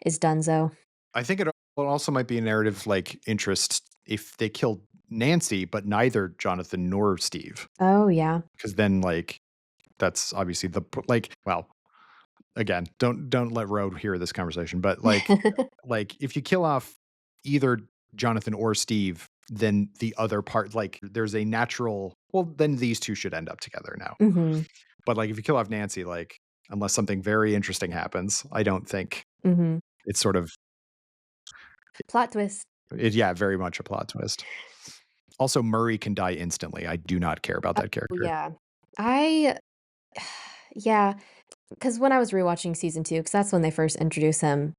is Dunzo. I think it also might be a narrative, interest if they killed Nancy, but neither Jonathan nor Steve, Oh yeah. because then, that's obviously well, again, don't let Road hear this conversation, but, if you kill off either Jonathan or Steve, then the other part there's a natural well, then these 2 should end up together now. Mhm. But, if you kill off Nancy, unless something very interesting happens, I don't think Mhm. it's sort of Plot twist. yeah, very much a plot twist. Also, Murray can die instantly. I do not care about that Oh, character. yeah. I yeah, because when I was rewatching season 2, because that's when they first introduced him,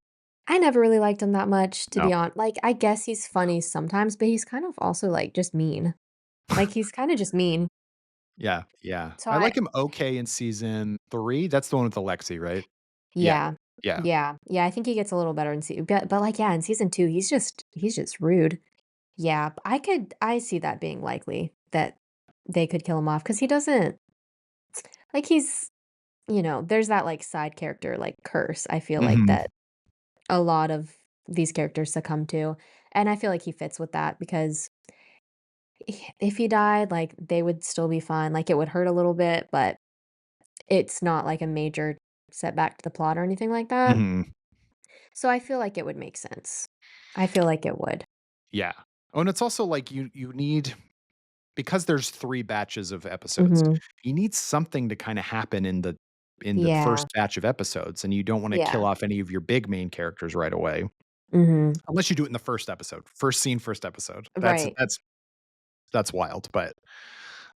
I never really liked him that much, to No. be honest. Like, I guess he's funny sometimes, but he's kind of also, like, just mean. Like, he's kinda just mean. Yeah, yeah. So I I like him okay in season 3. That's the one with Alexi, right? Yeah, Yeah. yeah. Yeah. Yeah, I think he gets a little better in but, like, yeah, in season 2, he's just rude. Yeah, I see that being likely, that they could kill him off because he doesn't like, there's that, like, side character, like, curse, I feel like, Mhm. that a lot of these characters succumb to, and I feel like he fits with that because if he died, like, they would still be fine, like, it would hurt a little bit, but it's not, like, a major setback to the plot or anything like that, Mhm. so I feel like it would make sense. I feel like it would. Yeah. Oh, and it's also like you need because there's 3 batches of episodes, Mhm. you need something to kinda happen in the Yeah. first batch of episodes, and you don't wanna kill Yeah. off any of your big main characters right away, Mhm. unless you do it in the first episode. First scene, first episode. Right. That's wild,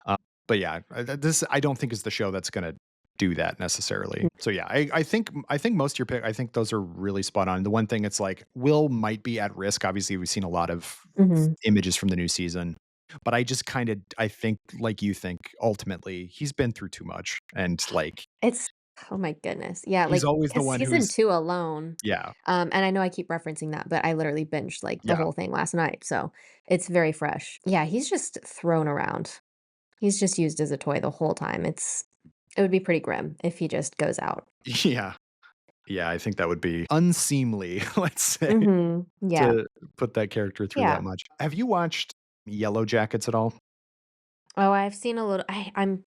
uh, but yeah, this I don't think is the show that's gonna do that necessarily. So yeah, I think most of your pick I think those are really spot on. The one thing it's like, Will might be at risk. Obviously, we've seen a lot of Mhm. images from the new season, but I think like you think ultimately he's been through too much and It's oh my goodness. Yeah, he's like, always the 'cause one season who's 2 alone, yeah, and I know I keep referencing that, but I literally binged, like, the yeah. whole thing last night, so it's very fresh. Yeah, he's just thrown around. He's just used as a toy the whole time. It would be pretty grim if he just goes out. Yeah. Yeah, I think that would be unseemly, let's say, Mhm. Yeah. to put that character through that Yeah. much. Have you watched Yellow Jackets at all? Oh, I've seen a little I'm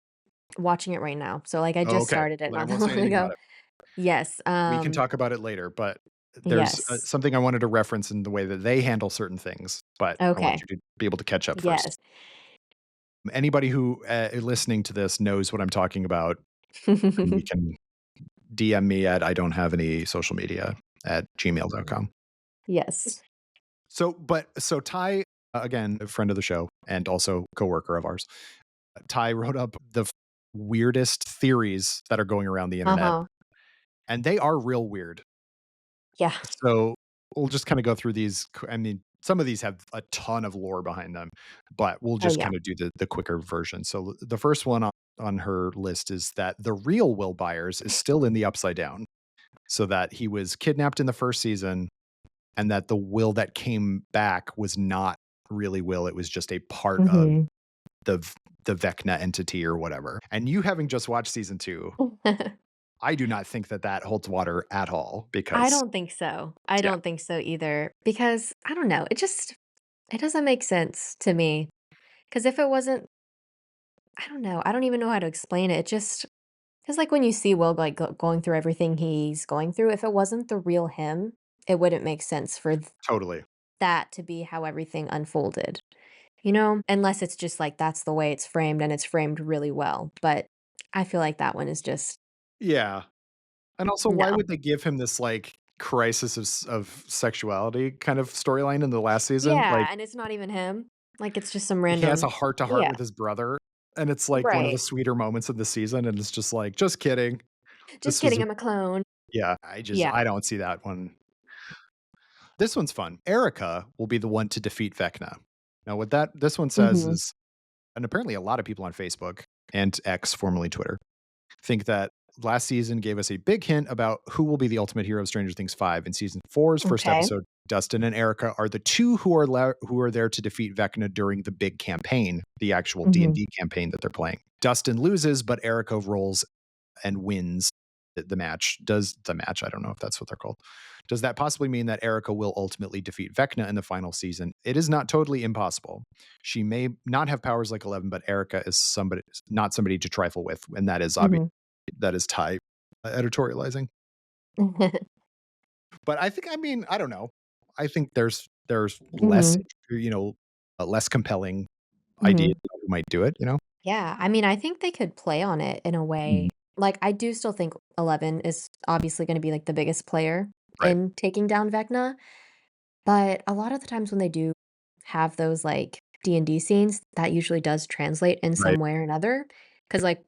watching it right now. So, like, I Oh, just okay. started it Well, then I not that won't say long anything ago. about it. Yes, We can talk about it later, but there's, yes. something I wanted to reference in the way that they handle certain things, but I want Okay. you to be able to catch up first. Yes. Anybody who, listening to this knows what I'm talking about, and we can DM me at I don't have any social media at gmail.com. Yes. So Ty, again, a friend of the show and also coworker of ours, Ty wrote up the weirdest theories that are going around the internet, Uh-huh. and they are real weird. Yeah. So we'll just kind of go through these. I mean, some of these have a ton of lore behind them, but we'll Oh, just yeah. kind of do the quicker version. So the first one on her list is that the real Will Byers is still in the Upside Down. So that he was kidnapped in the first season, and that the Will that came back was not really Will. It was just a part of Mhm. the the Vecna entity or whatever. And you having just watched season 2, I do not think that that holds water at all I because don't think so. I yeah, don't think so either because I don't know, it doesn't make sense to me. Because if it wasn't I don't know, I don't even know how to explain it. It just it's like when you see Will, like, going through everything he's going through, if it wasn't the real him, it wouldn't make sense for totally. that to be how everything unfolded, you know? Unless it's just like that's the way it's framed and it's framed really well, but I feel like that one is just Yeah. And also, why no. would they give him this, like, crisis of sexuality kind of storyline in the last season? Like, Yeah, and it's not even him. Like, it's just some he has a random heart to heart yeah, with his brother, and it's, like, one of the right. sweeter moments of the season, and it's just like, "Just kidding." Just This was kidding, I'm a clone. yeah, Yeah. I don't see that one. This one's fun. Erica will be the one to defeat Vecna. Now, what this one says Mhm, is and apparently a lot of people on Facebook and X, formerly Twitter, think that last season gave us a big hint about who will be the ultimate hero of Stranger Things 5. In season 4's first okay. episode, Dustin and Erica are the two who are there to defeat Vecna during the big campaign, the actual Mhm, D&D campaign that they're playing. Dustin loses, but Erica rolls and wins the match. Does the match? I don't know if that's what they're called. Does that possibly mean that Erica will ultimately defeat Vecna in the final season? It is not totally impossible. She may not have powers like 11, but Erica is not somebody to trifle with, and that is obvious. mhm. That is Ty editorializing. But I think, I mean, I don't know. I think there's less, Mhm, you know, less compelling ideas mhm. who might do it. You know, Yeah, I mean, I think they could play on it in a Mhm. way like, I do still think 11 is obviously gonna be, like, the biggest player Right, in taking down Vecna, but a lot of the times when they do have those, like, D&D scenes, that usually does translate in right, some way or another. Because like,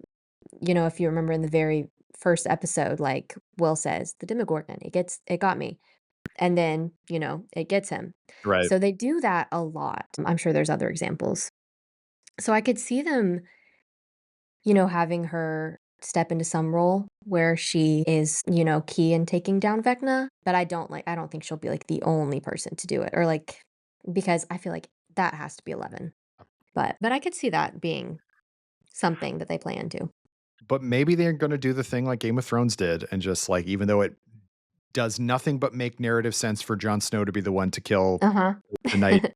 you know, if you remember in the very first episode, like, Will says, "The Demogorgon, it got me." And then, you know, it gets him. right. So they do that a lot. I'm sure there's other examples. So I could see them, you know, having her step into some role where she is, you know, key in taking down Vecna, but I don't think she'll be like the only person to do it or like because I feel like that has to be 11. But I could see that being something that they play into. But maybe they're going to do the thing like Game of Thrones did, and just like even though it does nothing but make narrative sense for Jon Snow to be the one to kill Uh-huh. the night.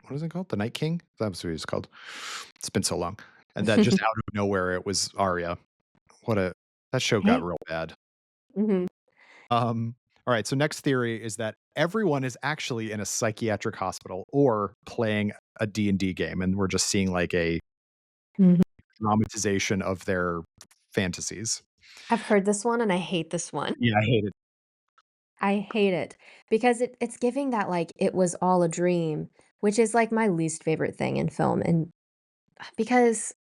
What is it called? The Night King? That's what he's called. It's been so long. And that just out of nowhere, it was Arya. What a that show got Hey. real bad. Mhm. All right. So next theory is that everyone is actually in a psychiatric hospital or playing a D&D game, and we're just seeing like a Mhm. dramatization of their fantasies. I've heard this one and I hate this one. Yeah, I hate it. I hate it because it's giving that like it was all a dream, which is like my least favorite thing in film. And because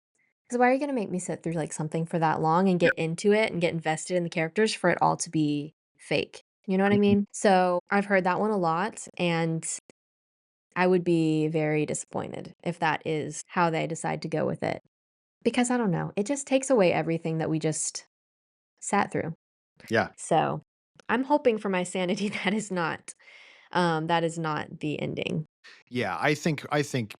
'cause why are you gonna make me sit through like something for that long and Yeah. get into it and get invested in the characters for it all to be fake? You know what I Mhm. mean? So I've heard that one a lot, and I would be very disappointed if that is how they decide to go with it. Because I don't know, it just takes away everything that we just sat through. Yeah. So I'm hoping for my sanity that is not the ending. Yeah, I think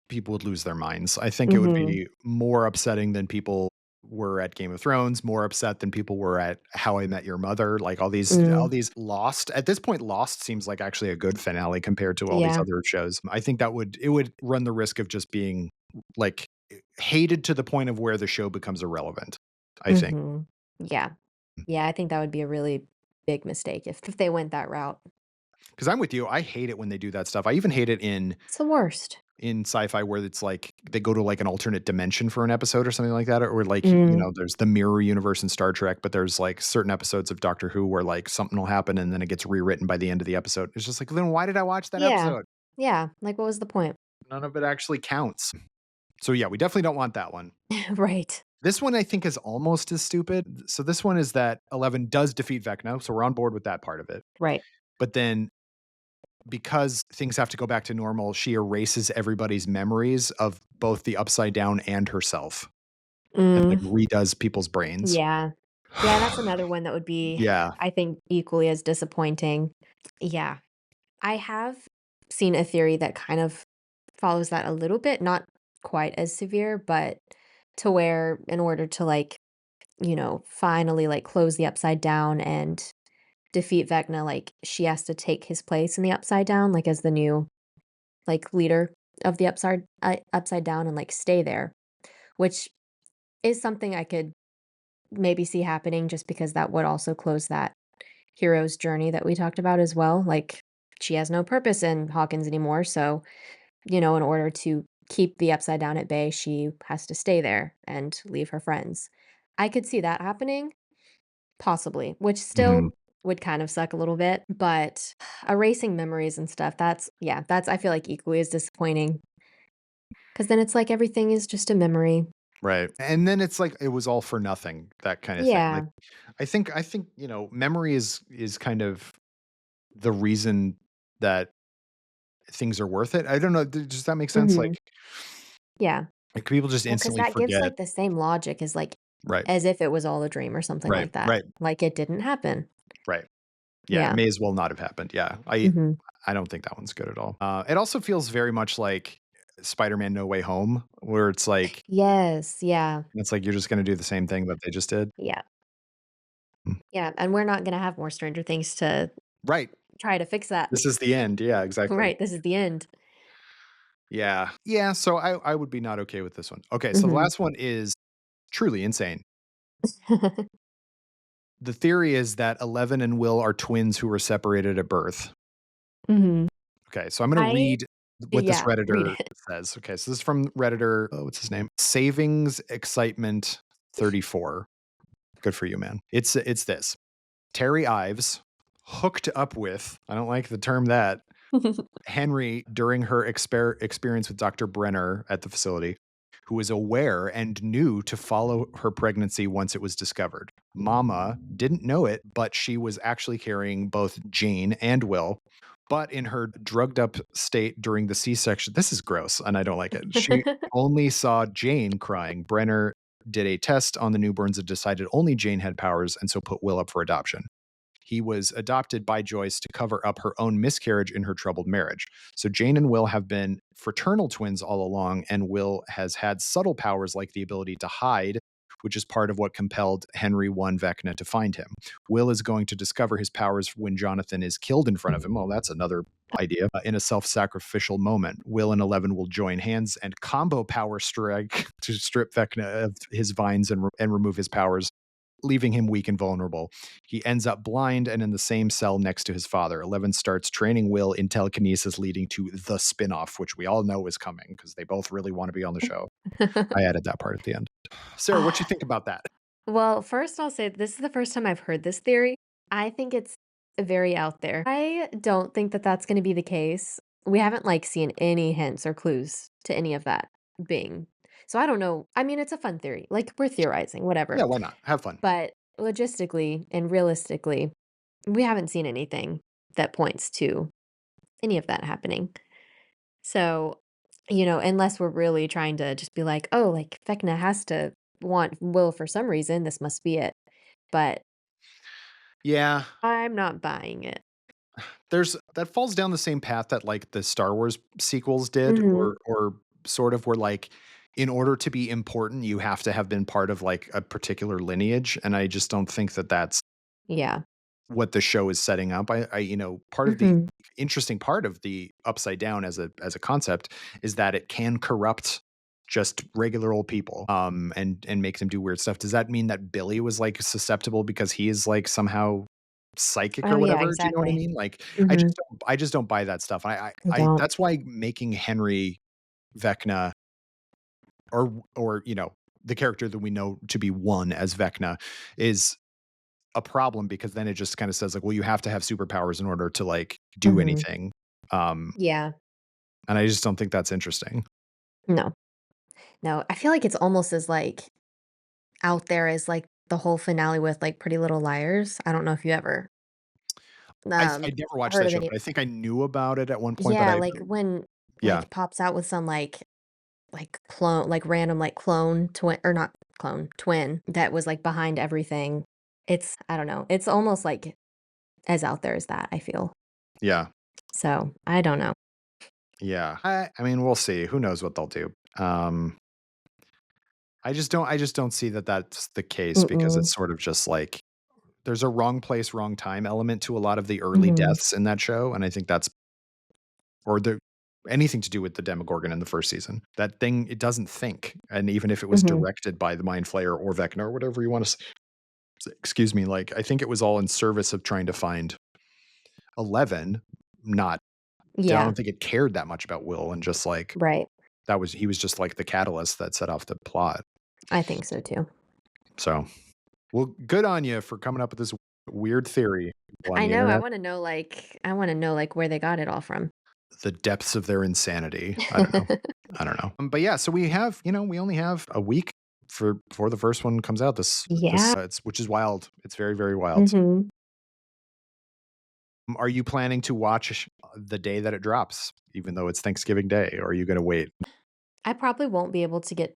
people would lose their minds. I think it would Mhm. be more upsetting than people were at Game of Thrones, more upset than people were at How I Met Your Mother, like all Mm, these Lost. At this point, Lost seems like actually a good finale compared to all these yeah. other shows. I think that would it would run the risk of just being like hated to the point of where the show becomes irrelevant, I think. Mhm. Yeah. Yeah, I think that would be a really big mistake if they went that route. Because I'm with you. I hate it when they do that stuff. I even hate it It's the worst. in sci-fi where it's like they go to like an alternate dimension for an episode or something like that, or like, you Mm, know, there's the mirror universe in Star Trek, but there's like certain episodes of Doctor Who where like something will happen and then it gets rewritten by the end of the episode. It's just like, then why did I watch that yeah. episode? Yeah, like, what was the point? None of it actually counts. So yeah, we definitely don't want that one. Right. This one I think is almost as stupid. So this one is that 11 does defeat Vecna, so we're on board with that part of it. Right. but then because things have to go back to normal, she erases everybody's memories of both the Upside Down and herself and, like, Mm, redoes people's brains. yeah. Yeah, that's another one that would be, Yeah. I think, equally as disappointing. Yeah. I have seen a theory that kind of follows that a little bit, not quite as severe, but to where in order to, like, finally, like, close the Upside Down and defeat Vecna, like, she has to take his place in the Upside Down, like, as the new, like, leader of the Upside Down and, like, stay there, which is something I could maybe see happening just because that would also close that hero's journey that we talked about as well, like, she has no purpose in Hawkins anymore, so, in order to keep the Upside Down at bay, she has to stay there and leave her friends. I could see that happening, possibly, which Mhm. still would kind of suck a little bit, but erasing memories and stuff, that's I feel like equally as disappointing. Because then it's like everything is just a memory. Right. And then it's like it was all for nothing, that kinda thing. Like, Yeah. I think, memory is kind of the reason that things are worth it. I don't know, does that make sense? Mhm. Yeah. People just Well, because instantly that gives, forget. like, the same logic as, like, Right. as if it was all a dream or something Right. like that. Right. Like, it didn't happen. Right. Yeah, it Yeah. may as well not have happened. Yeah. Mhm. I don't think that one's good at all. It also feels very much like Spider-Man No Way Home, where Yes, yeah. it's like you're just gonna do the same thing that they just did. Yeah. Mm. Yeah, and we're not gonna have more Stranger Things to Right. try to fix that. This is the end. Yeah, exactly. Right, this is the end. Yeah. Yeah, so I would be not okay with this one. Okay, so the Mhm. last one is truly insane. The theory is that Eleven and Will are twins who were separated at birth. Mhm. Okay, so I'm gonna I read what this yeah, read Redditor it. says. Okay, so this is from Redditor, oh, what's his name? Savings Excitement 34. Good for you, man. It's this. Terry Ives hooked up with, I don't like the term that, Henry during her experience with Dr. Brenner at the facility, who was aware and knew to follow her pregnancy once it was discovered. Mama didn't know it, but she was actually carrying both Jane and Will. But in her drugged up state during the C section, this is gross and I don't like it. She only saw Jane crying. Brenner did a test on the newborns and decided only Jane had powers and so put Will up for adoption. He was adopted by Joyce to cover up her own miscarriage in her troubled marriage. So Jane and Will have been fraternal twins all along, and Will has had subtle powers like the ability to hide, which is part of what compelled Henry I Vecna to find him. Will is going to discover his powers when Jonathan is killed in front of him. Well, that's another idea. In a self sacrificial moment, Will and Eleven will join hands and combo power strike to strip Vecna of his vines and remove his powers, leaving him weak and vulnerable. He ends up blind and in the same cell next to his father. Eleven starts training Will in telekinesis, leading to the spinoff, which we all know is coming because they both really want to be on the show. I added that part at the end. Sarah, what you Ah, think about that? well, first I'll say this is the first time I've heard this theory. I think it's very out there. I don't think that that's gonna be the case. We haven't, like, seen any hints or clues to any of that being so I don't know. I mean, it's a fun theory. Like, we're theorizing, whatever. Yeah, why not? Have fun. But logistically and realistically, we haven't seen anything that points to any of that happening. So, unless we're really trying to just be like, "Oh, like, Vecna has to want Will for some reason, this must be it." But Yeah, I'm not buying it. there's that falls down the same path that like the Star Wars sequels did, Mhm. or sort of were like in order to be important, you have to have been part of like a particular lineage. And I just don't think that that's Yeah. what the show is setting up. Part of the Mhm. interesting part of the Upside Down as a concept is that it can corrupt just regular old people, and make them do weird stuff. Does that mean that Billy was like susceptible because he is like somehow psychic Oh, or yeah, whatever? Do you know what I exactly. mean? Like, Mhm. I just don't buy that stuff. I I don't. that's why making Henry Vecna, or the character that we know to be one as Vecna, is a problem, because then it just kind of says like, well, you have to have superpowers in order to like do Mhm. anything. Um, Yeah. and I just don't think that's interesting. No. No, I feel like it's almost as, like, out there as, like, the whole finale with, like, Pretty Little Liars. I don't know if you ever I never watched heard that of show, any. but I think I knew about it at one point, but Yeah, I like when yeah, pops out with some clone, like random like clone twin, or not clone, twin that was like behind everything. It's, I don't know. It's almost like as out there as that, I feel. yeah, So, I don't know. yeah. I mean, we'll see. Who knows what they'll do? I just don't see that that's the case because Mm-mm. it's sort of just like there's a wrong place, wrong time element to a lot of the early Mhm. deaths in that show, and I think that's or the anything to do with the Demogorgon in the first season. That thing, it doesn't think, and even if it was Mhm. directed by the Mind Flayer or Vecna or whatever you want to excuse me, like I think it was all in service of trying to find 11, not I Yeah, don't think it cared that much about Will and just like right. he was just like the catalyst that set off the plot. I think so too. So, well, good on you for coming up with this weird theory on I the know, internet. I wanna know, like, where they got it all from. The depths of their insanity. I don't know. I don't know. But yeah, so we have, we only have a week for before the first one comes out. Yeah. It's which is wild. It's very, very wild. Mhm. Are you planning to watch the day that it drops, even though it's Thanksgiving Day, or are you going to wait? I probably won't be able to get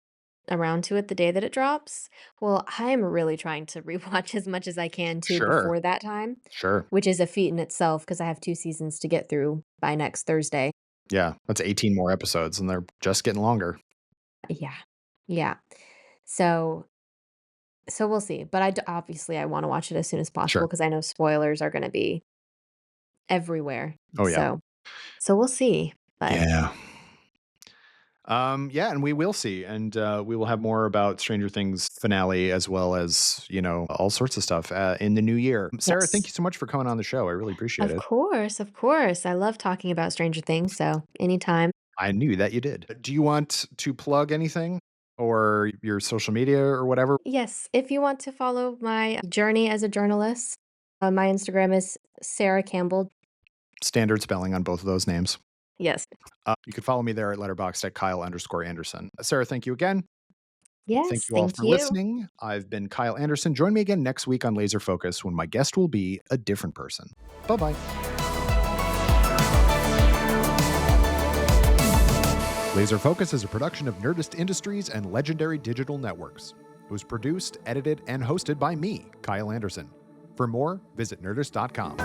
around to it the day that it drops. Well, I'm really trying to rewatch as much as I can too Sure, before that time, sure. which is a feat in itself because I have 2 seasons to get through by next Thursday. Yeah, that's 18 more episodes, and they're just getting longer. Yeah. Yeah. So we'll see, but obviously I wanna watch it as soon as possible Sure. because I know spoilers are gonna be everywhere. Oh yeah, So we'll see, but yeah. Yeah, and we will see, and we will have more about Stranger Things finale as well as all sorts of stuff in the new year. Sarah, thank yes. you so much for coming on the show. I really appreciate it. Of course. I love talking about Stranger Things, so anytime. I knew that you did. Do you want to plug anything or your social media or whatever? Yes, if you want to follow my journey as a journalist, my Instagram is Sarah Campbell. Standard spelling on both of those names. Yes. You can follow me there at letterboxd at Kyle_Anderson. Sarah, thank you again. Thank Yes, you all thank for you. listening. I've been Kyle Anderson. Join me again next week on Laser Focus when my guest will be a different person. Bye bye. Laser Focus is a production of Nerdist Industries and Legendary Digital Networks. It was produced, edited, and hosted by me, Kyle Anderson. For more, visit nerdist.com.